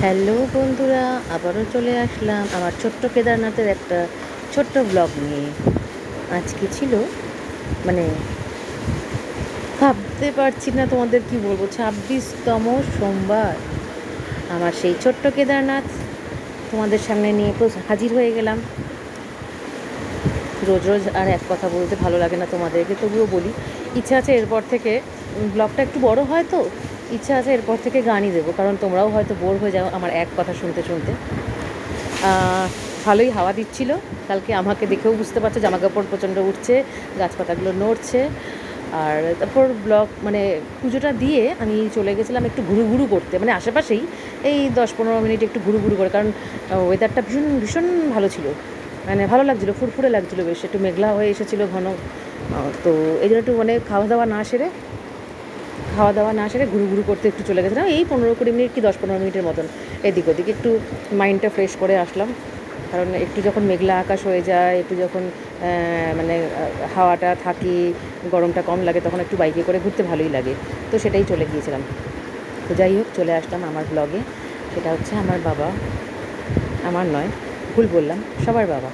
Hello বন্ধুরা, আবারও চলে আসলাম আমার ছোট্ট কেদারনাথের একটা ছোট্ট ব্লগ নিয়ে। আজকে ছিল মানে ভাবতে পারছি না তোমাদের কি বলবো, 26তম সোমবার। আমার সেই ছোট্ট কেদারনাথ তোমাদের সামনে নিয়ে হাজির হয়ে গেলাম। রোজ রোজ আর এক কথা বলতে ভালো লাগে না তোমাদেরকে, তবুও বলি। ইচ্ছা আছে এরপর থেকে ব্লগটা একটু বড় হয়, তো ইচ্ছা আছে এরপর থেকে গানই দেবো, কারণ তোমরাও হয়তো বোর হয়ে যাও আমার এক কথা শুনতে শুনতে। ভালোই হাওয়া দিচ্ছিল কালকে, আমাকে দেখেও বুঝতে পারছো জামাকাপড় প্রচণ্ড উঠছে, গাছপাতাগুলো নড়ছে। আর তারপর পুজোটা দিয়ে আমি চলে গেছিলাম একটু ঘুরু ঘুরু করতে, মানে আশেপাশেই এই 10-15 মিনিট একটু ঘুরু ঘুরু করে, কারণ ওয়েদারটা ভীষণ ভীষণ ভালো ছিল, মানে ভালো লাগছিলো, ফুরফুরে লাগছিলো, বেশ একটু মেঘলা হয়ে এসেছিলো ঘন। তো এই জন্য একটু খাওয়া দাওয়া না সেরে ঘুরু ঘুরু করতে একটু চলে গেছিলাম, এই 15-20 মিনিট কি 10-15 মিনিটের মতন এদিক ওদিক একটু মাইন্ডটা ফ্রেশ করে আসলাম। কারণ একটু যখন মেঘলা আকাশ হয়ে যায়, একটু যখন হাওয়াটা থাকে, গরমটা কম লাগে, তখন একটু বাইকে করে ঘুরতে ভালোই লাগে। তো সেটাই চলে গিয়েছিলাম। তো যাই হোক, চলে আসলাম আমার ব্লগে। সেটা হচ্ছে আমার বাবা, আমার নয়, ভুল বললাম, সবার বাবা।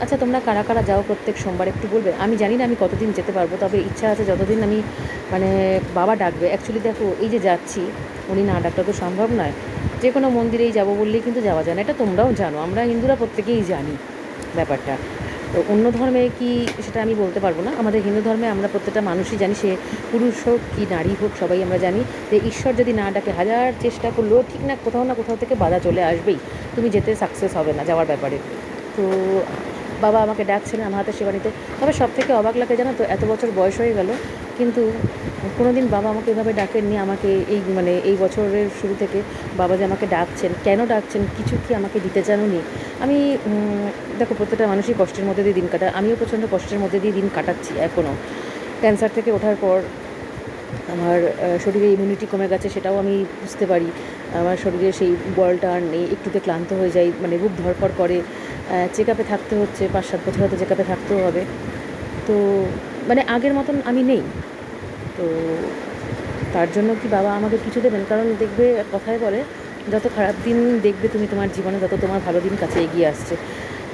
আচ্ছা, তোমরা কারা কারা যাও প্রত্যেক সোমবার একটু বলবে? আমি জানি না আমি কতদিন যেতে পারবো, তবে ইচ্ছা আছে যতদিন আমি বাবা ডাকবে। অ্যাকচুয়ালি দেখো, এই যে যাচ্ছি, উনি না ডাকটা তো সম্ভব নয়। যে কোনো মন্দিরেই যাবো বললেই কিন্তু যাওয়া যায় না, এটা তোমরাও জানো, আমরা হিন্দুরা প্রত্যেকেই জানি ব্যাপারটা। তো অন্য ধর্মে কি সেটা আমি বলতে পারবো না। আমাদের হিন্দু ধর্মে আমরা প্রত্যেকটা মানুষই জানি, সে পুরুষ হোক কি নারী হোক, সবাই আমরা জানি যে ঈশ্বর যদি না ডাকে, হাজার চেষ্টা করলেও ঠিক না কোথাও থেকে বাধা চলে আসবেই, তুমি যেতে সাকসেস হবে না যাওয়ার ব্যাপারে। তো বাবা আমাকে ডাকছে না আমার হাতে সেবা নিতে। তবে সব থেকে অবাক লাগে জানো তো, এত বছর বয়স হয়ে গেল কিন্তু কোনো দিন বাবা আমাকে এভাবে ডাকেননি। আমাকে এই বছরের শুরু থেকে বাবা যে আমাকে ডাকছেন, কেন ডাকছেন, কিছু কি আমাকে দিতে চাননি? আমি দেখো, প্রত্যেকটা মানুষই কষ্টের মধ্যে দিয়ে দিন কাটায়, আমিও প্রচণ্ড কষ্টের মধ্যে দিয়ে দিন কাটাচ্ছি এখনও। ক্যান্সার থেকে ওঠার পর আমার শরীরে ইমিউনিটি কমে গেছে, সেটাও আমি বুঝতে পারি। আমার শরীরে সেই বলটা আর নেই, একটুতে ক্লান্ত হয়ে যাই, বুক ধড়ফড় করে। চেক আপে থাকতে হচ্ছে, 5-7 বছর হয়তো চেক আপে থাকতেও হবে। তো আগের মতন আমি নেই। তো তার জন্য কি বাবা আমাকে কিছু দেবেন? কারণ দেখবে, কথায় বলে, যত খারাপ দিন দেখবে তুমি তোমার জীবনে, তত তোমার ভালো দিন কাছে এগিয়ে আসছে,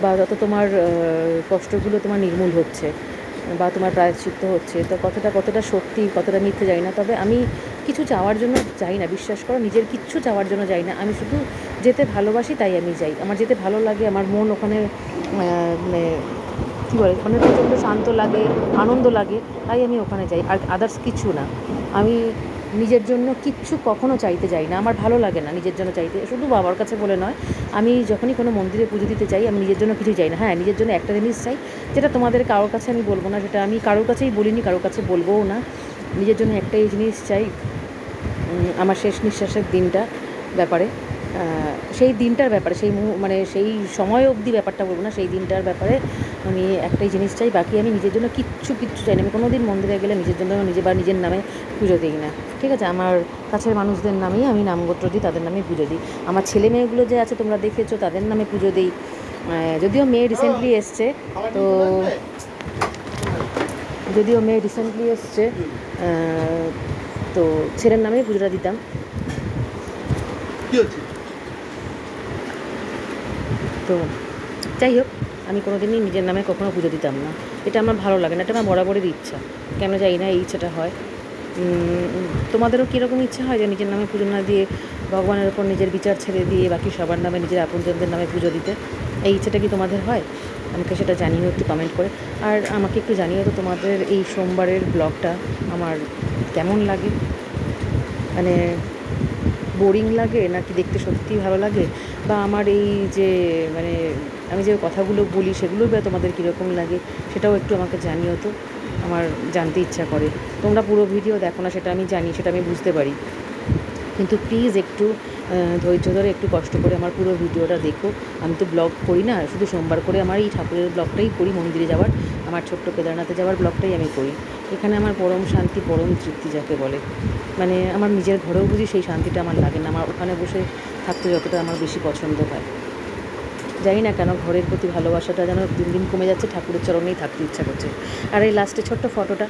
বা যত তোমার কষ্টগুলো তোমার নির্মূল হচ্ছে, বা তোমার প্রায়শ্চিত্ত হচ্ছে। তো কতটা সত্যি, কতটা মিথ্যে যাই না, তবে আমি কিছু চাওয়ার জন্য যাই না, বিশ্বাস করো, নিজের কিচ্ছু চাওয়ার জন্য যাই না। আমি শুধু যেতে ভালোবাসি, তাই আমি যাই। আমার যেতে ভালো লাগে, আমার মন ওখানে কী বলে, ওখানে প্রচণ্ড শান্ত লাগে, আনন্দ লাগে, তাই আমি ওখানে যাই, আর আদার্স কিছু না। আমি নিজের জন্য কিচ্ছু কখনো চাইতে যাই না, আমার ভালো লাগে না নিজের জন্য চাইতে, শুধু বাবার কাছে বলে নয়। আমি যখনই কোনো মন্দিরে পুজো দিতে চাই, আমি নিজের জন্য কিছুই চাই না। হ্যাঁ, নিজের জন্য একটা জিনিস চাই, যেটা তোমাদের কারোর কাছে আমি বলবো না, সেটা আমি কারোর কাছেই বলিনি, কারোর কাছে বলবোও না। নিজের জন্য একটাই জিনিস চাই, আমার শেষ নিঃশ্বাসের দিনটা ব্যাপারে, সেই দিনটার ব্যাপারে, সেই সময় অবধি ব্যাপারটা বলবো না, সেই দিনটার ব্যাপারে আমি একটাই জিনিস চাই। বাকি আমি নিজের জন্য কিচ্ছু চাই না। আমি কোনো দিন মন্দিরে গেলে নিজের জন্য নিজের নামে পুজো দিই না, ঠিক আছে? আমার কাছের মানুষদের নামেই আমি নামগোত্র দিই, তাদের নামে পুজো দিই। আমার ছেলে মেয়েগুলো যে আছে তোমরা দেখেছো, তাদের নামে পুজো দিই। যদিও মেয়ে রিসেন্টলি এসছে, তো ছেলের নামেই পুজোটা দিতাম। তো যাই হোক, আমি কোনো দিনই নিজের নামে কখনো পুজো দিতাম না, এটা আমার ভালো লাগে না, এটা আমার বরাবরের ইচ্ছা। কেন যাই না, এই ইচ্ছাটা হয়। তোমাদেরও কীরকম ইচ্ছা হয় যে নিজের নামে পুজো না দিয়ে ভগবানের ওপর নিজের বিচার ছেড়ে দিয়ে বাকি সবার নামে, নিজের আপনজনদের নামে পুজো দিতে? এই ইচ্ছাটা কি তোমাদের হয়? আমাকে সেটা জানিও একটু কমেন্ট করে। আর আমাকে একটু জানিও তো তোমাদের এই সোমবারের ব্লগটা আমার কেমন লাগে, বোরিং লাগে নাকি দেখতে সত্যিই ভালো লাগে, বা আমার এই যে আমি যে কথাগুলো বলি সেগুলো বা তোমাদের কীরকম লাগে, সেটাও একটু আমাকে জানিও তো, আমার জানতে ইচ্ছা করে। তোমরা পুরো ভিডিও দেখো না, সেটা আমি জানি, সেটা আমি বুঝতে পারি, কিন্তু প্লিজ একটু ধৈর্য ধরে, একটু কষ্ট করে আমার পুরো ভিডিওটা দেখো। আমি তো ব্লগ করি না, শুধু সোমবার করে আমার এই ঠাকুরের ব্লগটাই করি, মন্দিরে যাওয়ার, আমার ছোট্ট কেদারনাথে যাওয়ার ব্লগটাই আমি করি। এখানে আমার পরম শান্তি, পরম তৃপ্তি যাকে বলে, আমার নিজের ঘরেও বুঝি সেই শান্তিটা আমার লাগে না, আমার ওখানে বসে থাকতে যতটা আমার বেশি পছন্দ হয়। জানি না কেন ঘরের প্রতি ভালোবাসাটা যেন দিন দিন কমে যাচ্ছে, ঠাকুরের চরণেই থাকতে ইচ্ছা করছে। আর এই লাস্টে ছোট্ট ফটোটা